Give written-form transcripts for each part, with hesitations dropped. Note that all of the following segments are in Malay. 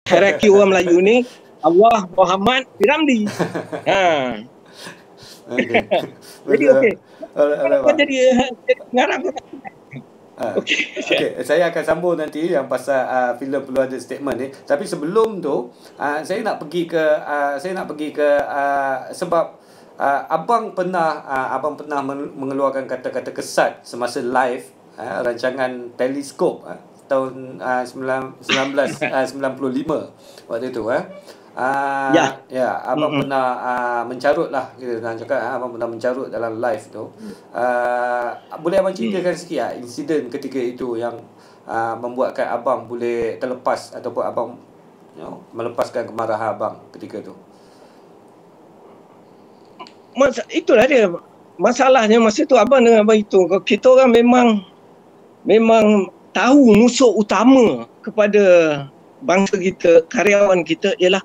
hierarki orang Melayu ni Allah, Muhammad, Piramli. Okey. Jadi okey. Kau jadi pengarang kau tak? Okey, saya akan sambung nanti yang pasal filem perlu ada statement ni. Tapi sebelum tu, saya nak pergi ke sebab abang pernah mengeluarkan kata-kata kesat semasa live rancangan Teleskop tahun 1995 waktu itu abang pernah mencarut lah, kita nak cakap abang pernah mencarut dalam live tu. Boleh abang ceritakan sikit insiden ketika itu yang membuatkan abang boleh terlepas ataupun abang melepaskan kemarahan abang ketika tu? Itulah dia masalahnya masa tu abang dengan abang itu, kita orang memang tahu musuh utama kepada bangsa kita, karyawan kita ialah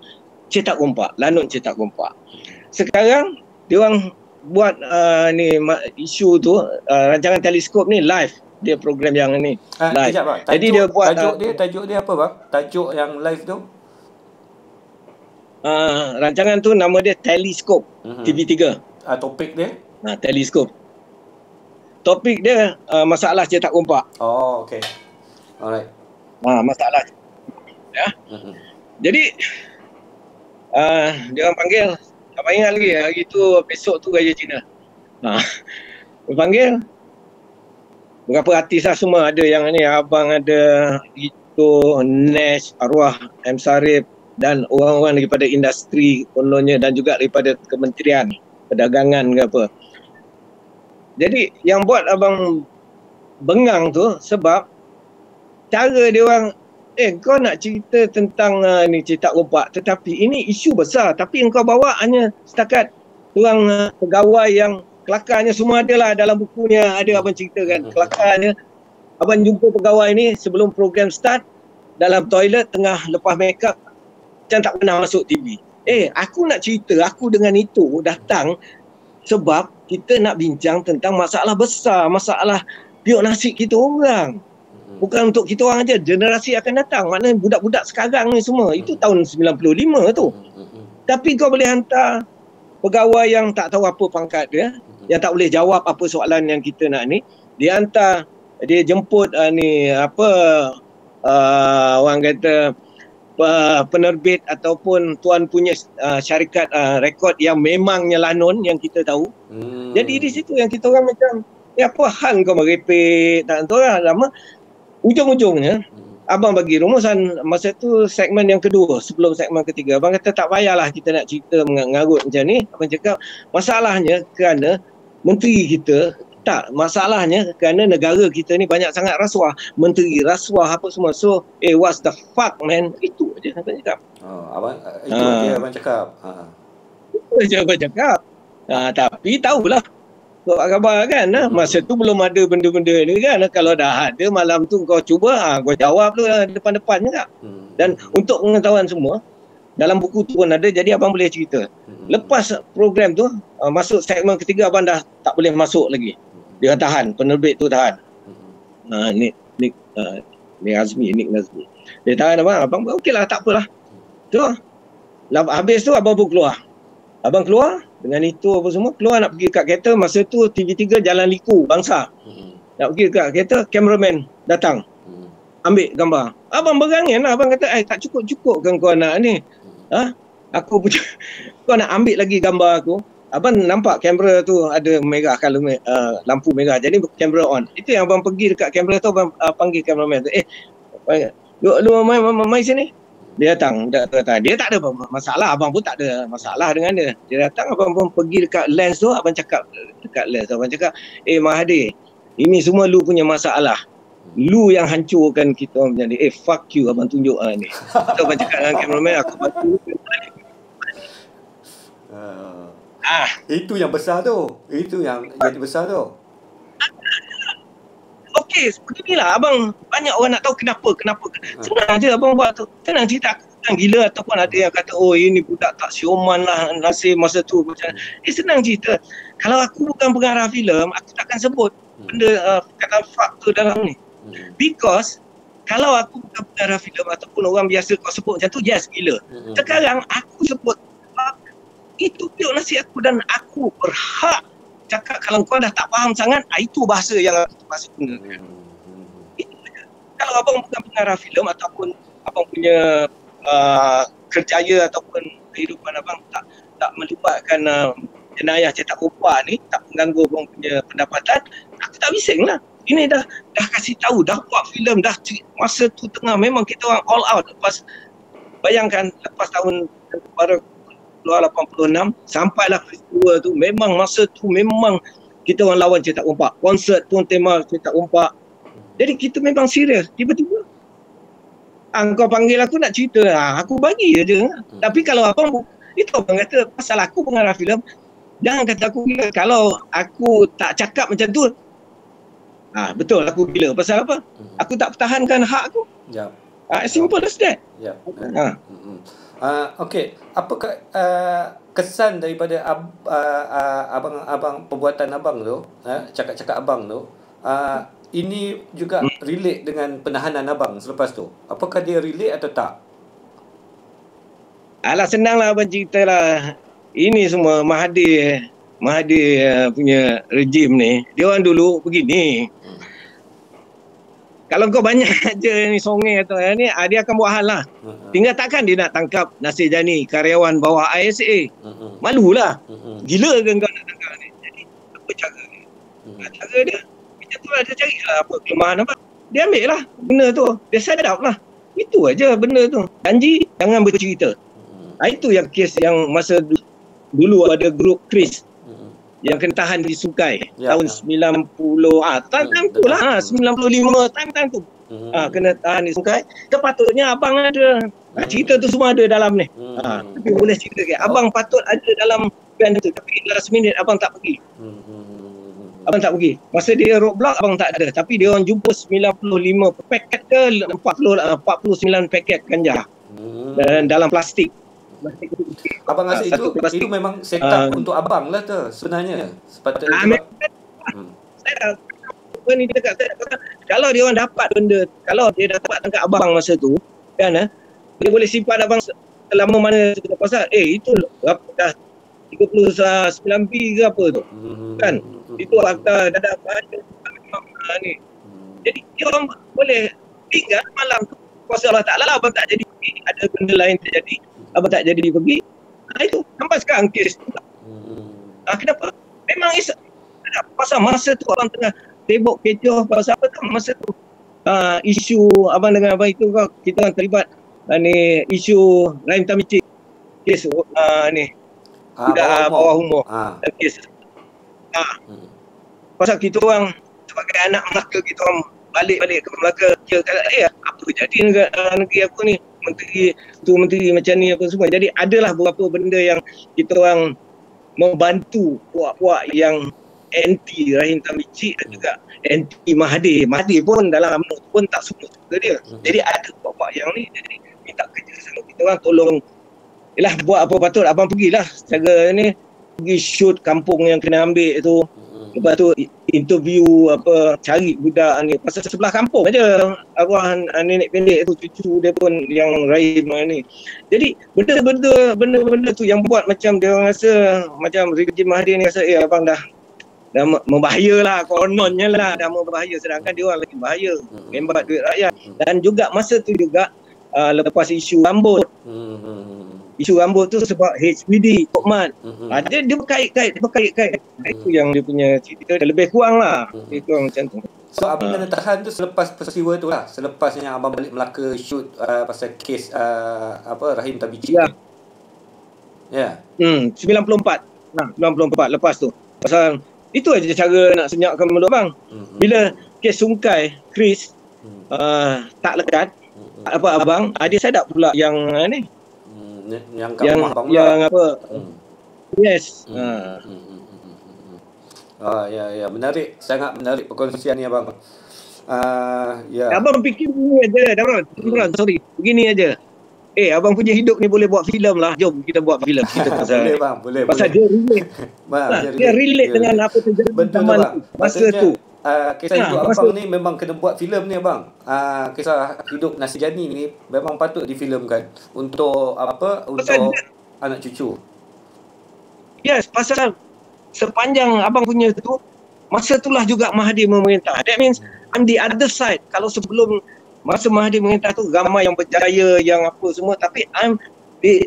Cetak Kompak, Lanut Cetak Kompak. Sekarang dia orang buat isu tu, rancangan Teleskop ni live, dia program yang ni live. Jadi dia buat tajuk dia apa bang? Tajuk yang live tu? Rancangan tu nama dia Teleskop, TV3. Topik dia? Teleskop. Topik dia masalah Cetak Kompak. Oh, okey. Alright. Masalah. Ya. Jadi dia orang panggil, tak ingat lagi hari tu, besok tu Raya Cina. Dia panggil beberapa artis lah semua, ada yang ni abang, ada itu Nash, Arwah M. Sarip dan orang-orang daripada industri kononnya dan juga daripada Kementerian Perdagangan ke apa. Jadi yang buat abang bengang tu sebab cara dia orang, kau nak cerita tentang ni Cetak Kompak, tetapi ini isu besar, tapi engkau bawa hanya setakat orang pegawai yang kelakarnya semua adalah dalam bukunya, ada abang ceritakan kelakarnya. Abang jumpa pegawai ni sebelum program start dalam toilet tengah lepas make up, macam tak pernah masuk TV. Aku nak cerita, aku dengan itu datang sebab kita nak bincang tentang masalah besar, masalah piuk nasib kita orang. Bukan untuk kita orang aja, generasi akan datang. Maknanya budak-budak sekarang ni semua, itu tahun 95 tu. Tapi kau boleh hantar pegawai yang tak tahu apa pangkat dia, yang tak boleh jawab apa soalan yang kita nak ni. Dia hantar, dia jemput orang kata penerbit ataupun tuan punya syarikat rekod yang memangnya lanon yang kita tahu. Jadi di situ yang kita orang macam, apa hal kau merepek, tak tahu lah lama. Ujung-ujungnya abang bagi rumusan masa tu segmen yang kedua sebelum segmen ketiga. Abang kata tak payahlah kita nak cerita mengarut macam ni. Abang cakap masalahnya kerana menteri kita, tak, masalahnya kerana negara kita ni banyak sangat rasuah, menteri rasuah apa semua. So what's the fuck man, itu aja abang cakap. Itu aja abang cakap. Itu aja abang cakap. Tapi tahulah khabar kan, masa tu belum ada benda-benda ni kan. Kalau dah ada malam tu kau cuba, kau jawab tu depan-depan juga. Dan untuk pengetahuan semua, dalam buku tu pun ada, jadi abang boleh cerita. Lepas program tu, masuk segmen ketiga, abang dah tak boleh masuk lagi. Dia tahan, penerbit tu tahan. Nick Nazmi. Dia tahan abang okeylah, tak apalah. Tu, habis tu abang pun keluar. Abang keluar, dengan itu apa semua, keluar nak pergi kat kereta. Masa tu TV3 Jalan Liku, Bangsa. Nak pergi kat kereta, cameraman datang. Ambil gambar. Abang berangin lah, abang kata, tak cukup-cukup kan kau nak ni. Aku punya, kau nak ambil lagi gambar aku. Abang nampak kamera tu ada merah, kalau lampu merah. Jadi kamera on. Itu yang abang pergi dekat kamera tu, abang panggil cameraman tu. Lu main sini. Dia datang. Dia tak ada masalah. Abang pun tak ada masalah dengan dia. Dia datang, abang pun pergi dekat lens tu. Abang cakap dekat lens tu. Abang cakap, Mahathir, ini semua lu punya masalah. Lu yang hancurkan kita orang macam ni. Fuck you, abang tunjuk ni. So, abang cakap dengan cameraman, aku bantu. Itu yang besar tu. Itu yang jadi besar tu. Okey, beginilah abang, banyak orang nak tahu kenapa. Senang je abang buat tu. Senang cerita, aku senang gila ataupun ada yang kata ini budak tak sioman lah nasib masa tu macam. Senang cerita. Kalau aku bukan pengarah filem, aku takkan sebut benda kata fuck tu dalam ni. Because Kalau aku bukan pengarah filem ataupun orang biasa kau sebut macam tu, yes, gila. Sekarang aku sebut itu pure nasihat aku dan aku berhak cakap kalau kau dah tak faham sangat, itu bahasa yang aku terpaksa gunakan. Itu saja. Kalau abang bukan pengarah filem ataupun abang punya kerjaya ataupun kehidupan abang tak melibatkan jenayah cetak rupa ni, tak mengganggu abang punya pendapatan, aku tak bising lah. Ini dah kasih tahu, dah buat filem, dah masa tu tengah memang kita orang all out. Lepas, bayangkan lepas tahun baru 86 sampailah peristiwa tu, memang masa tu memang kita orang lawan cetak rompak. Konsert pun tema cetak rompak. Jadi kita memang serius. Tiba-tiba kau panggil aku nak cerita, aku bagi je. Tapi kalau abang, itu abang kata pasal aku pengarah filem, jangan kata aku gila. Kalau aku tak cakap macam tu, betul aku gila. Pasal apa? Aku tak pertahankan hak aku. Simple as that. Okey, apakah kesan daripada abang perbuatan abang tu, cakap-cakap abang tu, ini juga relate dengan penahanan abang selepas tu? Apakah dia relate atau tak? Alah, senanglah abang ceritalah. Ini semua Mahathir punya rejim ni, dia orang dulu begini. Kalau kau banyak je ni songai atau ni, dia akan buat hal lah. Tinggal takkan dia nak tangkap Nasir Jani, karyawan bawah ISA. Malulah. Gila ke kau nak tangkap ni? Jadi, apa cara ni? Cara dia, macam tu lah, dia carilah apa kelemahan apa. Dia ambil lah benda tu. Dia sadap lah. Itu aja benda tu. Janji, jangan bercerita. Itu yang kes yang masa dulu ada grup Chris yang kena tahan di Sungai tahun 90, time tu lah, 95, time tu. Kena tahan di Sungai. Sepatutnya abang ada. Cerita tu semua ada dalam ni. Tapi boleh cerita ke? Abang patut ada dalam band tu, tapi last minute abang tak pergi. Abang tak pergi. Masa dia roadblock, abang tak ada. Tapi dia orang jumpa 95 paket ke 49 paket ganja dan dalam plastik. Abang rasa itu memang set up untuk abang lah tu sebenarnya. Sepatutnya saya ni dekat saya kata, kalau dia orang dapat benda, kalau dia dapat tangkap abang masa tu kan, dia boleh simpan abang selama mana pasal itu dah 39B ke apa tu kan, itu akta dadah ni. Jadi dia orang boleh tinggal malam tu kuasa Allah Ta'ala, abang tak jadi ada benda lain terjadi, abang tak jadi pergi. Itu sampai sekarang kes tu. Kenapa? Memang pasal masa tu abang tengah sibuk kecoh pasal apa tu masa tu. Isu abang dengan abang itu kita orang terlibat ni isu Rahim Tamicik, kes ni bawah umur. Kes. Pasal kita orang sebagai anak Melaka, kita orang balik ke Melaka, dia kata apa jadi negeri aku ni, menteri macam ni apa semua. Jadi adalah beberapa benda yang kita orang membantu puak-puak yang anti Rahim Tamicik dan juga anti Mahathir. Mahathir pun dalam UMNO pun tak suka dia. Jadi ada puak-puak yang ni, jadi minta kerja sama kita orang tolong. Yalah, buat apa patut, abang pergilah secara ni, pergi shoot kampung yang kena ambil tu. Lepas tu interview apa, cari budak ni pasal sebelah kampung aja arwah nenek pendek tu, cucu dia pun yang Rahim ni. Jadi benda-benda tu yang buat macam dia orang rasa macam rejim Mahathir ni rasa abang dah membahaya lah, kononnya lah dah membahaya, sedangkan dia orang lagi bahaya, membat duit rakyat. Dan juga masa tu juga lepas isu rambut, isu rambut tu sebab HPD Tokmat, dia berkait-kait. Itu yang dia punya cerita, dia lebih kurang lah, lebih kurang macam tu. So abang kena tahan tu selepas peristiwa tu lah, selepas yang abang balik Melaka shoot pasal kes Rahim Tamicik. 94 lepas tu. Pasal itu aja cara nak senyapkan mulut bang. Bila kes Sungai Chris tak lekat, apa abang, dia sadap pula yang ni, yang apa, yes. Ya, menarik, sangat menarik perkongsian ni abang. Abang fikir begini aja, sorry, begini aja. Abang punya hidup ni boleh buat filem lah. Jom kita buat filem. Boleh bang, boleh. Pasal dia relate. Dia relate dengan apa terjadi zaman masa tu. kisah hidup abang ni memang kena buat filem ni abang. Kisah hidup Nasijani ni memang patut difilmkan untuk untuk anak cucu. Yes, pasal sepanjang abang punya tu, masa itulah juga Mahathir memerintah. That means I'm the other side. Kalau sebelum masa Mahathir memerintah tu ramai yang berjaya, yang apa semua, tapi I'm the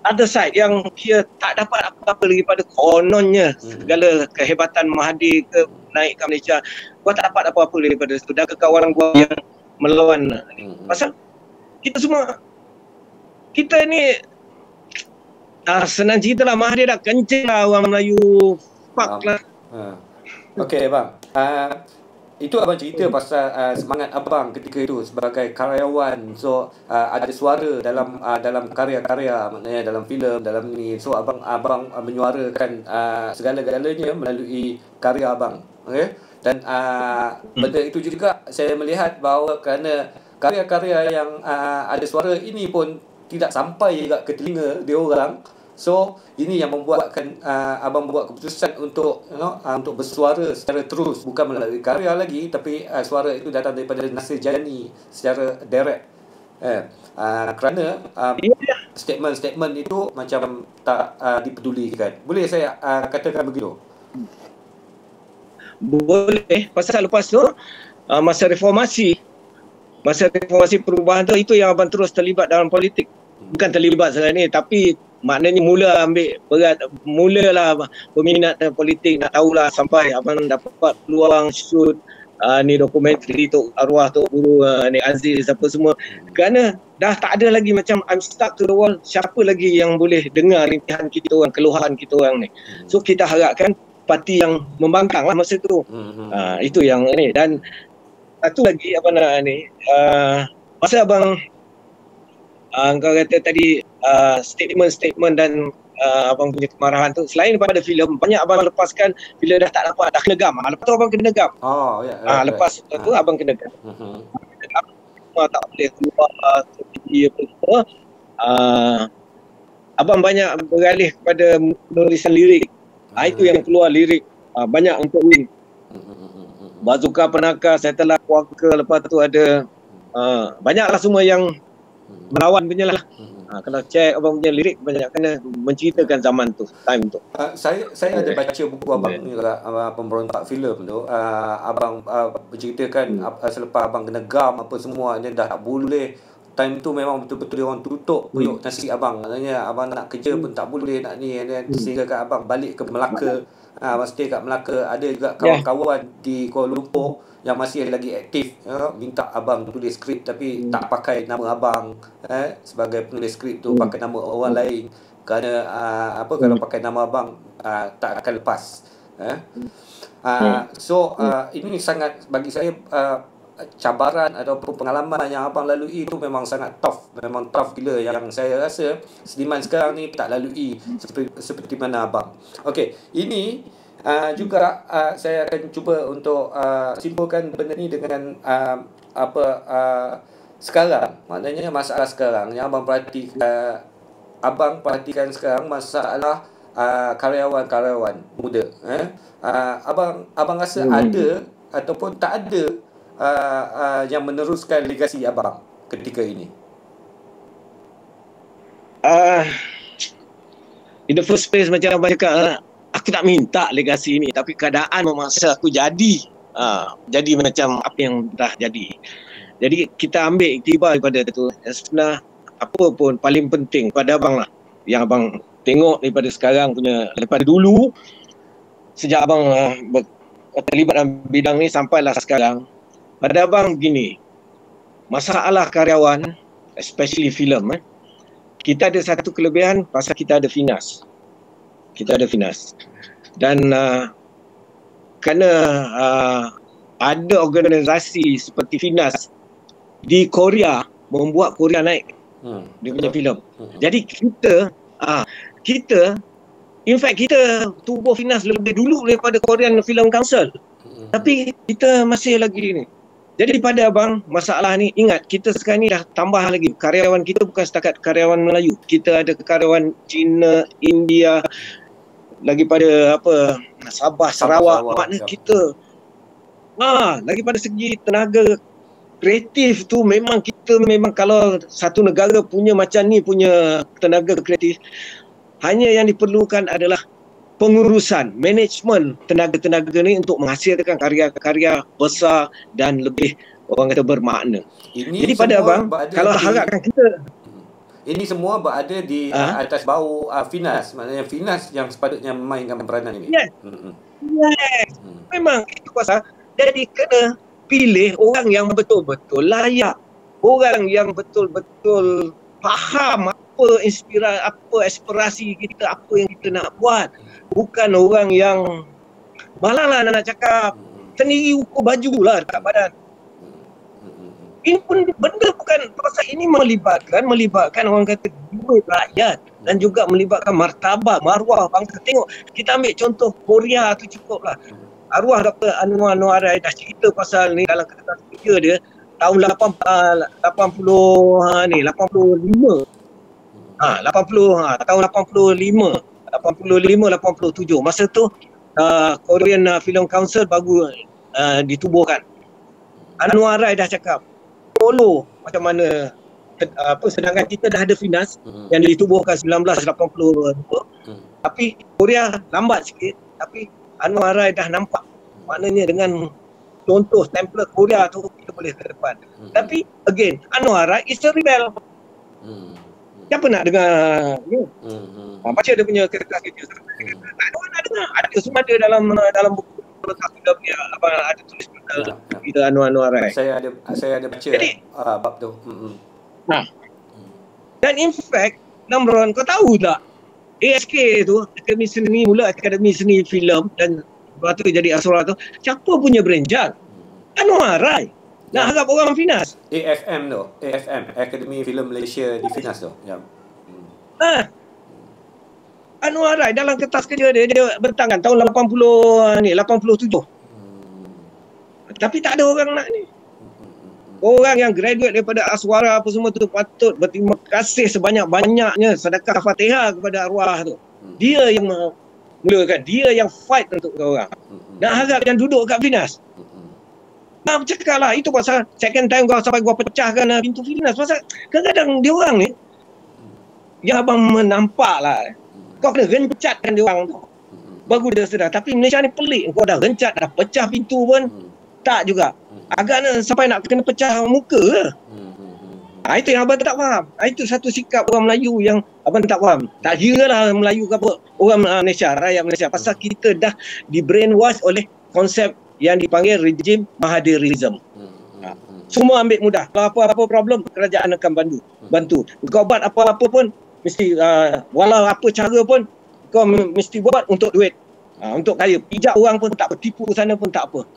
other side yang dia tak dapat apa-apa lagi pada kononnya segala kehebatan Mahathir ke naik ke Malaysia. Gua tak dapat apa-apa daripada situ. Dan kekawanan gua yang melawan. Pasal kita ni senang cerita lah, Mahathir dah kencing lah orang Melayu. Fuck lah. Okey bang. Itu abang cerita pasal semangat abang ketika itu sebagai karyawan. So ada suara dalam karya-karya, maknanya dalam filem, dalam ni. So abang menyuarakan segala-galanya melalui karya abang. Okey. Dan benda itu juga saya melihat bahawa kerana karya-karya yang ada suara ini pun tidak sampai juga ke telinga dia orang. So ini yang membuatkan abang buat keputusan untuk untuk bersuara secara terus, bukan melalui karya lagi, tapi suara itu datang daripada Nasijani secara direct. Kerana statement-statement itu macam tak dipedulikan. Boleh saya katakan begitu? Boleh. Pasal lepas tu masa reformasi perubahan tu, itu yang abang terus terlibat dalam politik. Bukan terlibat sekarang ni, tapi maknanya mulalah berminat dalam politik, nak tahulah sampai abang dapat peluang shoot ni dokumentari Tok Arwah, Tok Guru, Nik Aziz apa semua. Kerana dah tak ada lagi macam I'm stuck to the wall, siapa lagi yang boleh dengar rintihan kita orang, keluhan kita orang ni. So kita harapkan parti yang membangkang lah masa tu. Itu yang ni. Dan satu lagi masa abang kau kata tadi statement dan abang punya kemarahan tu, selain daripada filem, banyak abang lepaskan bila dah tak dapat, dah kena gam. Lepas tu abang kena gam. Lepas tu abang kena gam. Tak boleh keluar apa semua. Abang banyak beralih kepada penulisan lirik. Itu yang keluar lirik banyak untuk win. Bazooka Penakar, Setelah Kuarka, lepas tu ada banyaklah semua yang melawan punya lah. Kalau cek abang punya lirik banyak kena menceritakan zaman tu, time tu. Saya ada baca buku abang ni lah, pemberontak filem tu. Abang menceritakan selepas abang kena gam apa semua, dia dah tak boleh. Time tu memang betul-betul dia orang tutup periuk nasi abang. Maknanya abang nak kerja pun tak boleh, nak ni. Sehingga kat abang balik ke Melaka. Abang stay kat Melaka. Ada juga kawan-kawan di Kuala Lumpur yang masih lagi aktif, minta abang tulis skrip tapi tak pakai nama abang sebagai penulis skrip tu, pakai nama orang lain. Kerana kalau pakai nama abang tak akan lepas. Ini sangat bagi saya cabaran ataupun pengalaman yang abang lalui itu memang sangat tough. Memang tough gila, yang saya rasa seniman sekarang ni tak lalui seperti mana abang. Okey, ini juga saya akan cuba untuk simpulkan benda ni dengan sekarang. Maknanya masalah sekarang yang abang perhatikan sekarang, masalah karyawan-karyawan muda. Abang rasa ada ataupun tak ada yang meneruskan legasi abang ketika ini? In the first place, macam abang cakap, aku tak minta legasi ni, tapi keadaan memaksa aku jadi macam apa yang dah jadi. Jadi kita ambil iktibar daripada itu. Sebenarnya apa pun paling penting pada abang lah, yang abang tengok daripada sekarang punya, daripada dulu sejak abang terlibat dalam bidang ni sampailah sekarang, pada abang begini, masalah karyawan, especially filem, kita ada satu kelebihan pasal kita ada Finas. Dan kerana ada organisasi seperti Finas di Korea membuat Korea naik dia punya filem. Jadi kita in fact kita tubuh Finas lebih dulu daripada Korean Film Council. Tapi kita masih lagi ni. Jadi pada abang, masalah ni, ingat kita sekarang ni dah tambah lagi. Karyawan kita bukan setakat karyawan Melayu. Kita ada karyawan Cina, India, lagi pada Sabah, Sarawak. Maknanya kita Lagi pada segi tenaga kreatif tu memang kalau satu negara punya macam ni punya tenaga kreatif, hanya yang diperlukan adalah pengurusan, management tenaga-tenaga ni untuk menghasilkan karya-karya besar dan lebih orang kata bermakna. Ini Jadi pada abang, kalau harapkan kita ini semua berada di atas bau Finas. Maknanya Finas yang sepatutnya memainkan peranan ini. Yes. Memang itu pasal jadi kena pilih orang yang betul-betul layak. Orang yang betul-betul faham apa aspirasi kita, apa yang kita nak buat. Bukan orang yang malah nak cakap sendiri ukur baju lah dekat badan. Ini pun benda bukan pasal ini melibatkan orang kata jiwa rakyat dan juga melibatkan martabat, maruah bangsa. Tengok, kita ambil contoh Korea tu cukup lah. Arwah Dr. Anwar Noarai dah cerita pasal ni dalam kertas kerja dia tahun 85. 87. Masa tu Korean Film Council baru ditubuhkan. Anwar Rai dah cakap follow macam mana sedangkan kita dah ada Finas yang ditubuhkan 1982, tapi Korea lambat sikit, tapi Anwar Rai dah nampak maknanya dengan contoh template Korea tu kita boleh ke depan. Tapi again, Anwar Rai is a rebel. Siapa nak dengar ni? Baca dia punya kertas kerja. Tak ada orang nak dengar. Ada semua ada dalam buku ada tulis kita Anwar Rai. Saya ada baca bab tu. Dan in fact, Namron, kau tahu tak? ASK tu, Akademi Seni Filem dan lepas tu jadi Asura tu, siapa punya berenjak? Anwar Rai. Nak harap orang Finas. AFM tu, Akademi Filem Malaysia di Finas tu. Ya. Anwar Rai dalam kertas kerja dia bentangkan tahun 87. Tapi tak ada orang nak ni. Orang yang graduate daripada Aswara apa semua tu patut berterima kasih sebanyak-banyaknya sedekah Fatihah kepada arwah tu. Dia yang mulakan, dia yang fight untuk orang. Nak harap yang duduk kat Finas. Cakap lah, itu pasal second time kau sampai gua pecahkan pintu Finas. Pasal kadang-kadang dia orang ni, yang abang menampak lah, kau kena gencatkan dia orang tu. Baru dia sedar. Tapi Malaysia ni pelik. Kau dah gencat, dah pecah pintu pun, tak juga. Agaknya sampai nak kena pecah muka ke? Itu yang abang tak faham. Itu satu sikap orang Melayu yang abang tak faham. Tak kira lah Melayu ke apa. Orang Malaysia, rakyat Malaysia. Pasal kita dah di brainwash oleh konsep yang dipanggil rejim Mahathiriism. Semua ambil mudah. Kalau apa-apa problem, kerajaan akan bantu. Kau buat apa-apa pun, mesti walau apa cara pun, kau mesti buat untuk duit. Untuk kaya. Pijak orang pun tak apa. Tipu sana pun tak apa.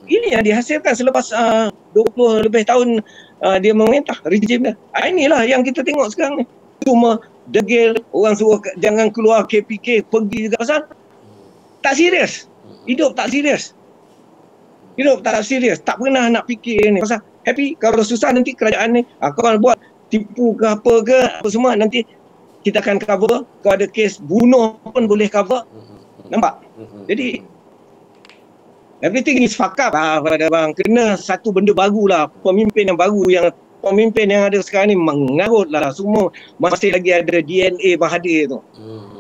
Ini yang dihasilkan selepas 20 lebih tahun dia memerintah rejim dia. Inilah yang kita tengok sekarang ni. Cuma degil, orang suruh jangan keluar KPK, pergi juga pasal tak serius. Hidup tak serius. Tak pernah nak fikir ni. Pasal happy, kalau susah nanti kerajaan ni kau buat tipu ke apa semua, nanti kita akan cover. Kalau ada kes bunuh pun boleh cover. Nampak? Jadi everything is fuck up pada bang. Kena satu benda baru lah. Pemimpin yang ada sekarang ni mengarut lah. Semua masih lagi ada DNA Mahathir tu.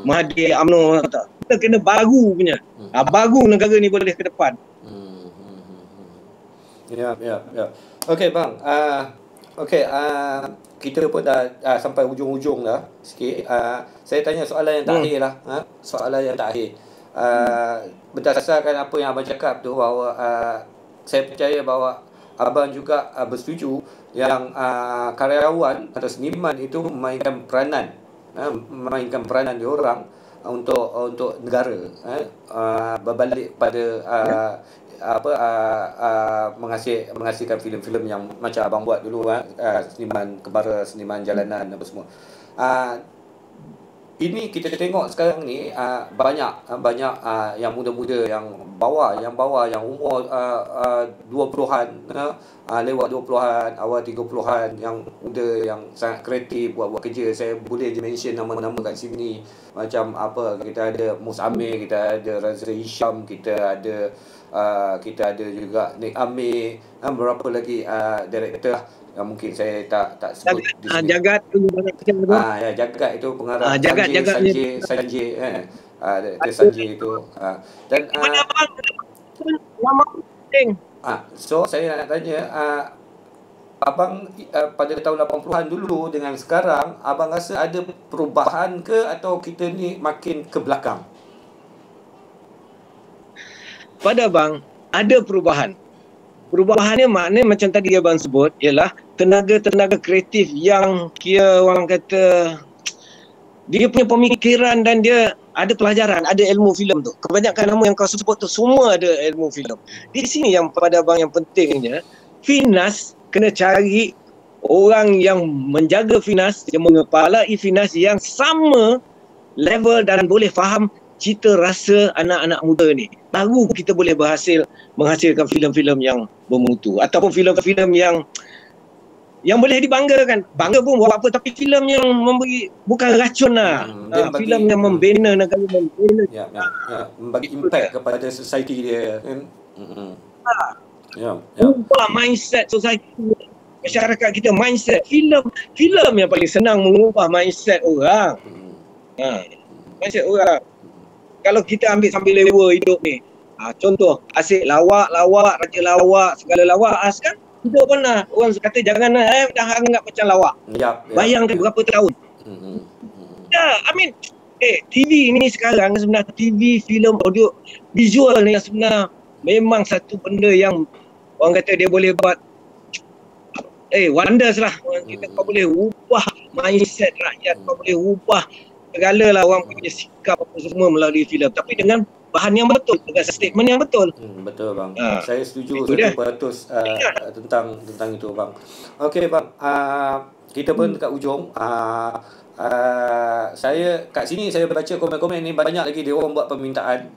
Mahathir UMNO. Kita kena baru punya. Baru negara ni boleh ke depan. Ya. Okey bang. Kita pun dah sampai hujung-hujung dah sikit. Saya tanya soalan yang terakhir lah. Soalan yang terakhir. Berdasarkan apa yang abang cakap tu, bahawa saya percaya bahawa abang juga bersetuju yang karyawan atau seniman itu memainkan peranan diorang untuk negara, berbalik pada menghasilkan filem-filem yang macam abang buat dulu, seniman kebara, seniman jalanan apa semua. ini kita tengok sekarang ni banyak yang muda-muda yang bawah yang umur 20-an lewat 20-an, awal 30-an, yang muda yang sangat kreatif buat kerja. Saya boleh mention nama-nama kat sini, macam apa, kita ada Mus Amir, kita ada Razri Hisham, kita ada juga Nick Amir, beberapa lagi director yang mungkin saya tak sebut di sini. Jagat tu banyak macam tu. Jagat itu pengarah. Jagat Sanjay director Sanjay itu. Dan nama penting. So saya nak tanya, abang pada tahun 80-an dulu dengan sekarang, abang rasa ada perubahan ke, atau kita ni makin ke belakang? Pada abang ada perubahan. Perubahannya maknanya macam tadi abang sebut, ialah tenaga-tenaga kreatif yang kira orang kata dia punya pemikiran dan dia ada pelajaran, ada ilmu filem tu. Kebanyakan nama yang kau sebut tu semua ada ilmu filem. Di sini yang pada abang yang pentingnya, Finas kena cari orang yang menjaga Finas, yang mengepalai Finas, yang sama level dan boleh faham cita rasa anak-anak muda ni. Baru kita boleh menghasilkan filem-filem yang bermutu, ataupun filem-filem yang boleh dibanggakan. Bangga pun buat apa, tapi filem yang memberi, bukan racun lah. Filem yang membina negara, membagi impact kepada society dia kan. Ubah mindset society, masyarakat kita, mindset. Filem yang paling senang mengubah mindset orang. Mindset orang. Kalau kita ambil sambil lewa hidup ni, contoh asyik lawak, raja lawak, segala lawak, kan hidup pernah orang kata jangan dah anggap macam lawak. Bayangkan berapa tahun. TV ni sekarang sebenarnya, TV, filem, audio, visual ni sebenarnya memang satu benda yang orang kata dia boleh buat wonders lah. Kau boleh ubah mindset rakyat, kau boleh ubah segala lah orang punya sikap apa semua melalui filem, tapi dengan bahan yang betul, dengan statement yang betul. Betul bang. Saya setuju 100% tentang itu bang. Okey bang, kita pun dekat ujung. Saya kat sini saya baca komen-komen ni, banyak lagi dia orang buat permintaan